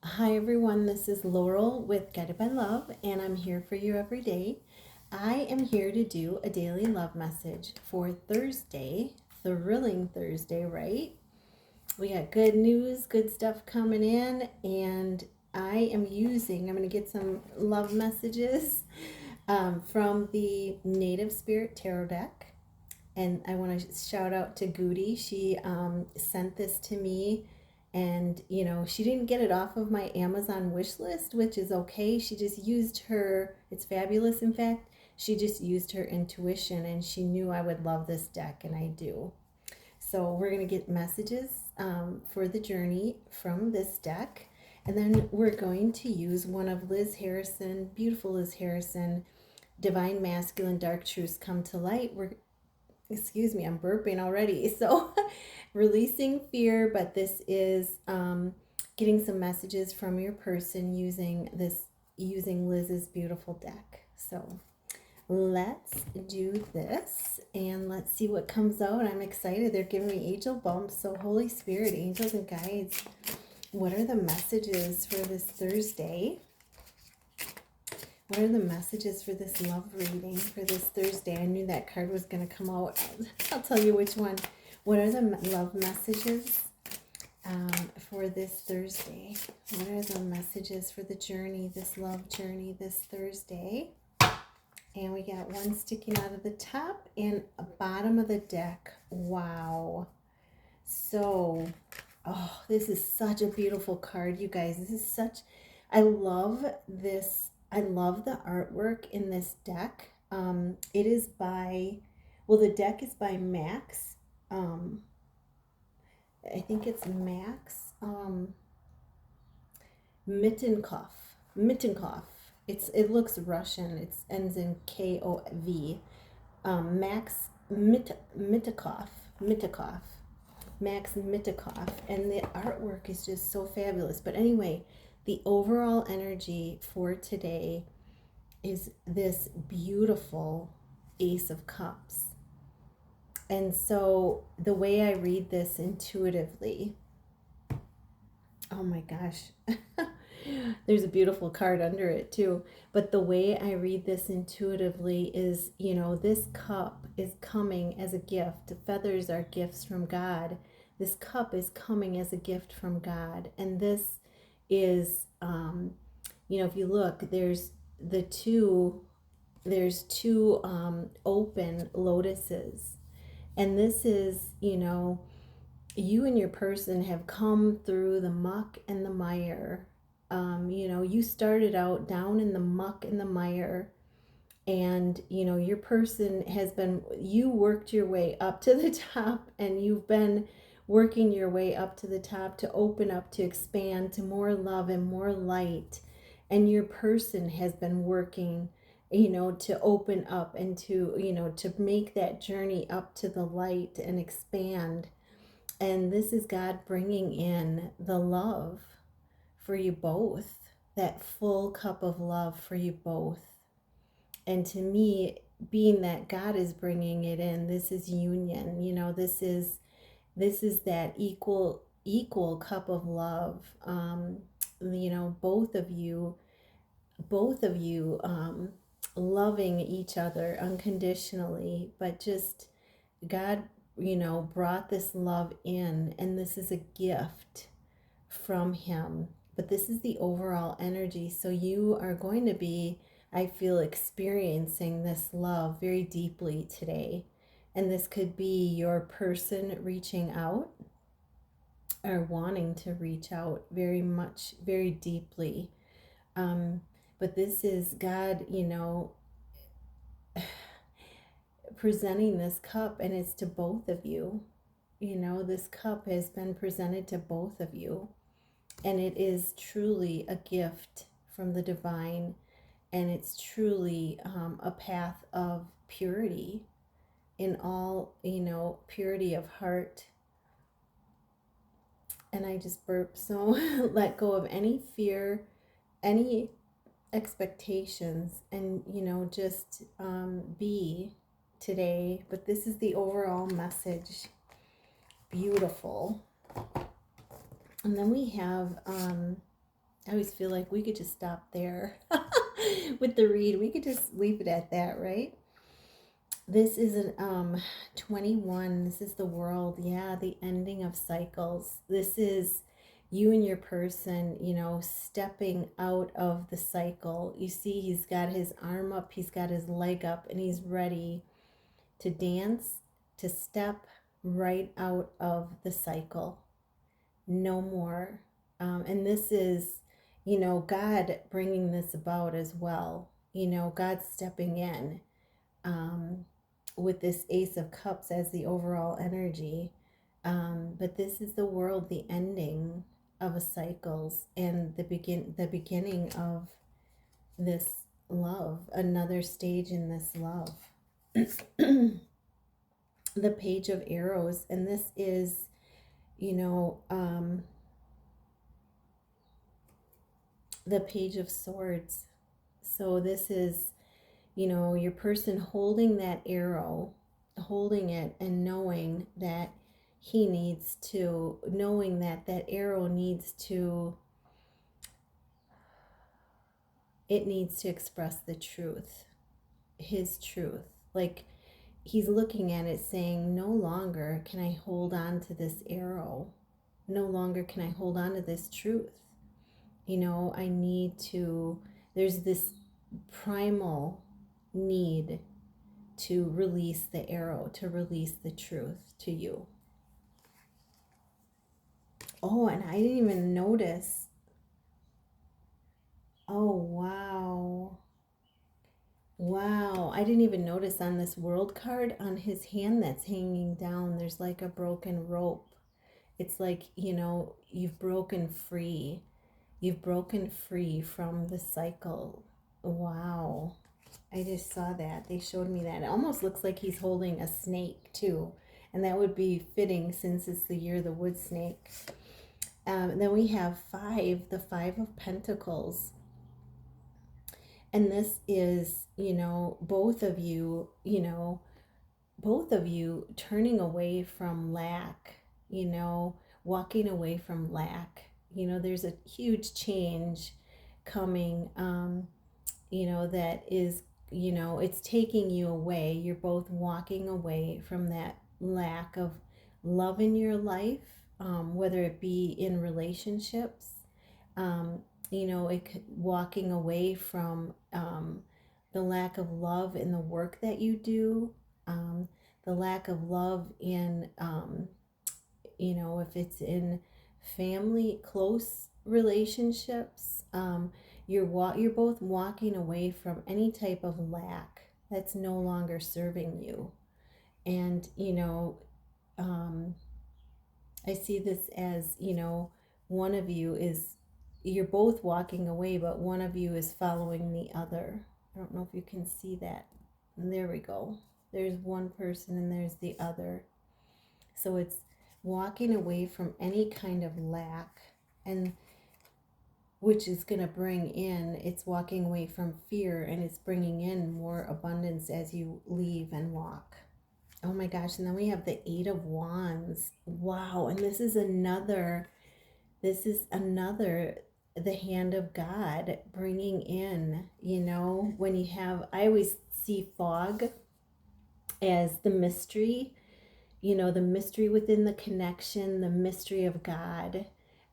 Hi everyone, this is Laurel with Guided by Love, and I'm here for you every day. I am here to do a daily love message for Thursday, Thrilling Thursday, right? We got good news, good stuff coming in, and I'm going to get some love messages from the Native Spirit Tarot deck. And I want to shout out to Goody. She sent this to me, and she didn't get it off of my Amazon wish list, which is okay. She just used her, it's fabulous, in fact. She just used her intuition, and she knew I would love this deck, and I do. So we're going to get messages for the journey from this deck. And then we're going to use one of Liz Harrison, beautiful Liz Harrison, Divine Masculine Dark Truths Come to Light. Excuse me, I'm burping already. So releasing fear, but this is getting some messages from your person using Liz's beautiful deck. So let's do this and let's see what comes out. I'm excited. They're giving me angel bumps. So Holy Spirit, angels and guides, what are the messages for this Thursday? What are the messages for this love reading for this Thursday? I knew that card was going to come out. I'll tell you which one. What are the love messages for this Thursday? What are the messages for the journey, this love journey this Thursday? And we got one sticking out of the top and a bottom of the deck. Wow. So, oh, this is such a beautiful card, you guys. I love this. I love the artwork in this deck. It is the deck is by Max. I think it's Max Mittenkoff. Mittenkoff. It looks Russian. It ends in Kov. Max Mittenkoff. Max Mittenkoff. And the artwork is just so fabulous. But anyway, the overall energy for today is this beautiful Ace of Cups. And so the way I read this intuitively, oh my gosh, there's a beautiful card under it too. But the way I read this intuitively is, this cup is coming as a gift. Feathers are gifts from God. This cup is coming as a gift from God. And this is, if you look, there's two open lotuses. And this is, you and your person have come through the muck and the mire. You started out down in the muck and the mire, and your person you worked your way up to the top, and you've been working your way up to the top to open up, to expand to more love and more light. And your person has been working, to open up and to make that journey up to the light and expand. And this is God bringing in the love for you both, that full cup of love for you both. And to me, being that God is bringing it in, this is union. This is that equal cup of love. Both of you loving each other unconditionally, but just God, brought this love in, and this is a gift from Him. But this is the overall energy. So you are going to be, I feel, experiencing this love very deeply today. And this could be your person reaching out or wanting to reach out very much, very deeply. But this is God, presenting this cup, and it's to both of you. This cup has been presented to both of you, and it is truly a gift from the divine, and it's truly a path of purity in all, purity of heart. And I just burped. So let go of any fear, any expectations, and just be today. But this is the overall message. Beautiful. And then we have I always feel like we could just stop there with the read. We could just leave it at that, right? This is an 21. This is the world. Yeah, the ending of cycles. This is you and your person, stepping out of the cycle. You see, he's got his arm up, he's got his leg up, and he's ready to dance, to step right out of the cycle. No more. And this is, God bringing this about as well. God stepping in with this Ace of Cups as the overall energy. But this is the world, the ending of a cycles, and the beginning of this love, another stage in this love. The Page of Arrows, and this is, the Page of Swords. So this is, your person holding that arrow, holding it, and knowing that knowing that that arrow needs to express the truth, his truth. Like, he's looking at it saying, no longer can I hold on to this arrow. No longer can I hold on to this truth. I need to, there's this primal need to release the arrow, to release the truth to you. Oh, and I didn't even notice. Oh, wow. Wow. I didn't even notice on this world card on his hand that's hanging down, there's like a broken rope. It's like, you've broken free. You've broken free from the cycle. Wow. I just saw that. They showed me that. It almost looks like he's holding a snake too. And that would be fitting since it's the year of the wood snake. Then we have the Five of Pentacles. And this is, both of you turning away from lack, walking away from lack. There's a huge change coming, that is, it's taking you away. You're both walking away from that lack of love in your life, whether it be in relationships, walking away from the lack of love in the work that you do, the lack of love in, if it's in family, close relationships, you're both walking away from any type of lack that's no longer serving you. And, I see this as, one of you is, you're both walking away, but one of you is following the other. I don't know if you can see that. And there we go. There's one person and there's the other. So it's walking away from any kind of lack, and which is going to bring in, it's walking away from fear, and it's bringing in more abundance as you leave and walk. Oh my gosh. And then we have the Eight of Wands. Wow. And this is another, the hand of God bringing in, when you have, I always see fog as the mystery, the mystery within the connection, the mystery of God.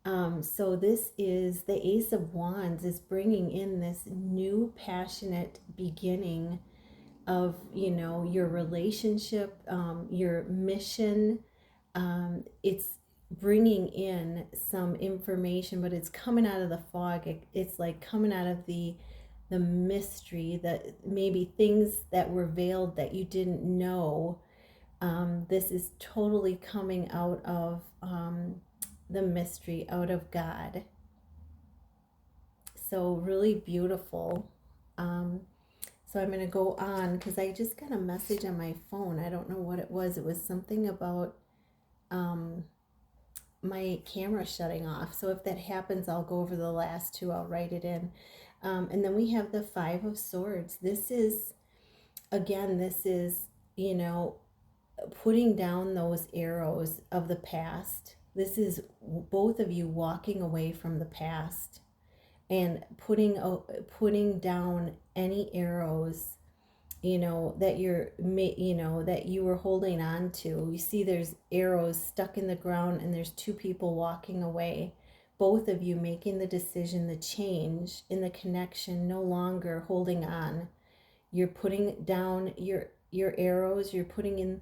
So this is the Ace of Wands is bringing in this new passionate beginning of, your relationship, your mission. It's bringing in some information, but it's coming out of the fog. It's like coming out of the mystery, that maybe things that were veiled that you didn't know. This is totally coming out of the mystery, out of God. So really beautiful. So I'm going to go on because I just got a message on my phone. I don't know what it was. It was something about my camera shutting off. So if that happens, I'll go over the last two. I'll write it in. And then we have the Five of Swords. This is, putting down those arrows of the past. This is both of you walking away from the past. and putting down any arrows, that that you were holding on to. You see there's arrows stuck in the ground and there's two people walking away. Both of you making the decision, the change in the connection, no longer holding on. You're putting down your arrows, you're putting in,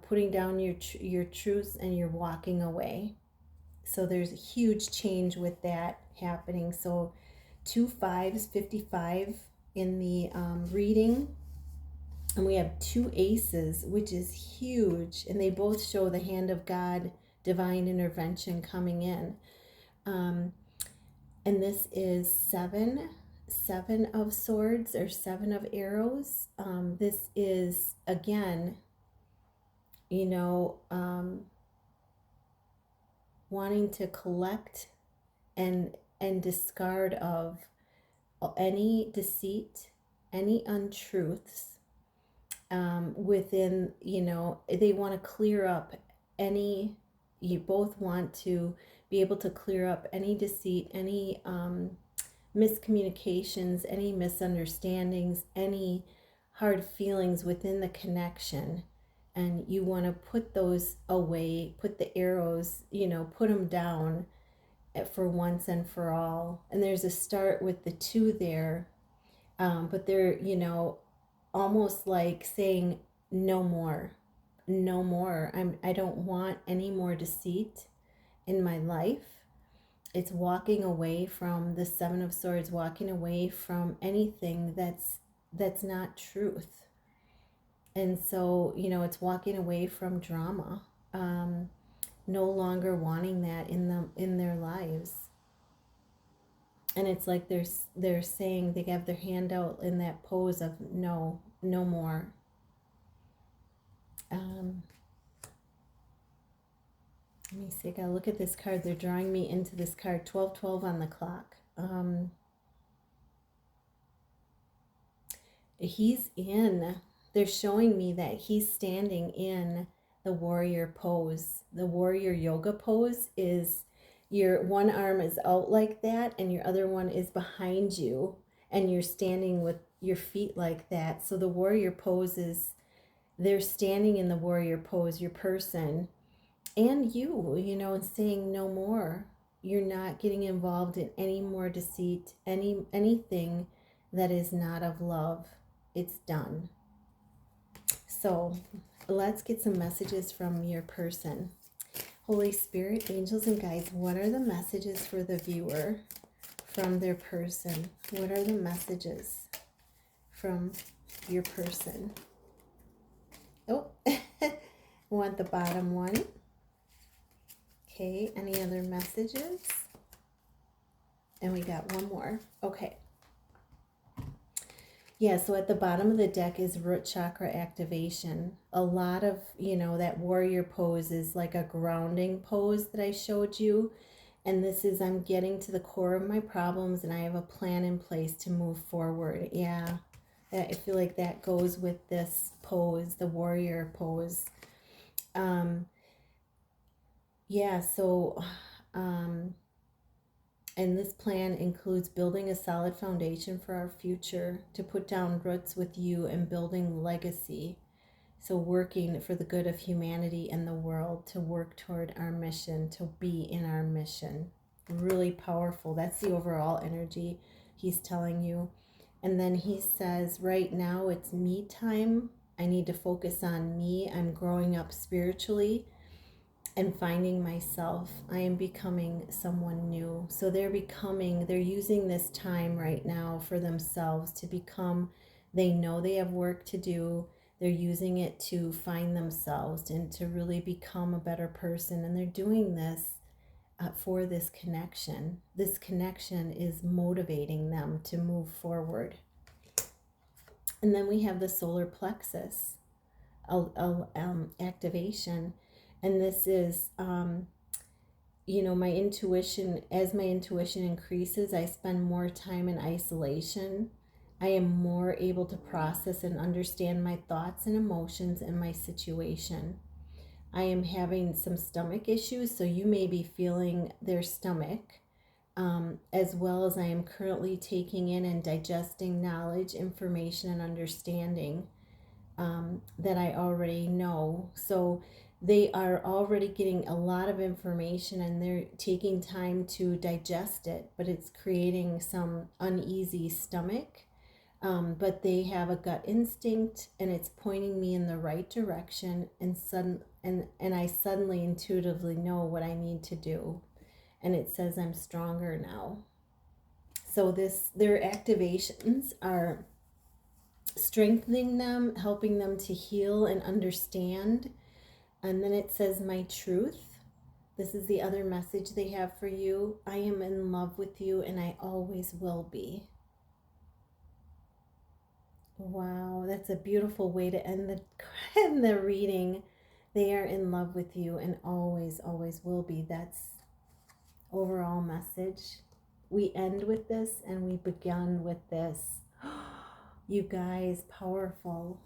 putting down your truths, and you're walking away. So there's a huge change with that happening. So 2 5s, 55 in the reading. And we have 2 aces, which is huge. And they both show the hand of God, divine intervention coming in. And this is 7 of swords, or 7 of arrows. This is, again, wanting to collect and discard of any deceit, any untruths, within, they want to clear up you both want to be able to clear up any deceit, any miscommunications, any misunderstandings, any hard feelings within the connection. And you want to put those away, put the arrows, put them down for once and for all. And there's a start with the 2 there, but they're, almost like saying, no more, no more. I don't want any more deceit in my life. It's walking away from the 7 of swords, walking away from anything that's not truth. And so, it's walking away from drama, no longer wanting that in their lives. And it's like they're saying, they have their hand out in that pose of no more. Let me see, I gotta look at this card. They're drawing me into this card, 12:12 on the clock. They're showing me that he's standing in the warrior pose. The warrior yoga pose is your one arm is out like that and your other one is behind you, and you're standing with your feet like that. So the warrior pose is, they're standing in the warrior pose, your person and you, and saying no more. You're not getting involved in any more deceit, anything that is not of love. It's done. So let's get some messages from your person. Holy Spirit, angels and guides, what are the messages for the viewer from their person? What are the messages from your person? Oh, want the bottom one. Okay, any other messages? And we got one more. Okay. Yeah, so at the bottom of the deck is root chakra activation. A lot of, that warrior pose is like a grounding pose that I showed you. And this is, I'm getting to the core of my problems and I have a plan in place to move forward. Yeah, I feel like that goes with this pose, the warrior pose. Yeah, so, and this plan includes building a solid foundation for our future, to put down roots with you and building legacy. So working for the good of humanity and the world, to work toward our mission, to be in our mission. Really powerful. That's the overall energy he's telling you. And then he says, right now it's me time. I need to focus on me. I'm growing up spiritually and finding myself. I am becoming someone new. So they're using this time right now for themselves to become, they know they have work to do. They're using it to find themselves and to really become a better person. And they're doing this for this connection. This connection is motivating them to move forward. And then we have the solar plexus activation. And this is, my intuition, as my intuition increases, I spend more time in isolation. I am more able to process and understand my thoughts and emotions and my situation. I am having some stomach issues, so you may be feeling their stomach. as well as I am currently taking in and digesting knowledge, information, and understanding that I already know. So they are already getting a lot of information and they're taking time to digest it, but it's creating some uneasy stomach. But they have a gut instinct and it's pointing me in the right direction, and I suddenly intuitively know what I need to do. And it says I'm stronger now. So their activations are strengthening them, helping them to heal and understand. And then it says my truth. This is the other message they have for you. I am in love with you and I always will be. Wow, that's a beautiful way to end the reading. They are in love with you and always, always will be. That's overall message. We end with this and we begun with this. You guys, powerful.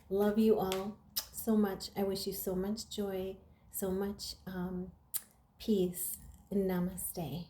Love you all so much. I wish you so much joy, so much peace, and namaste.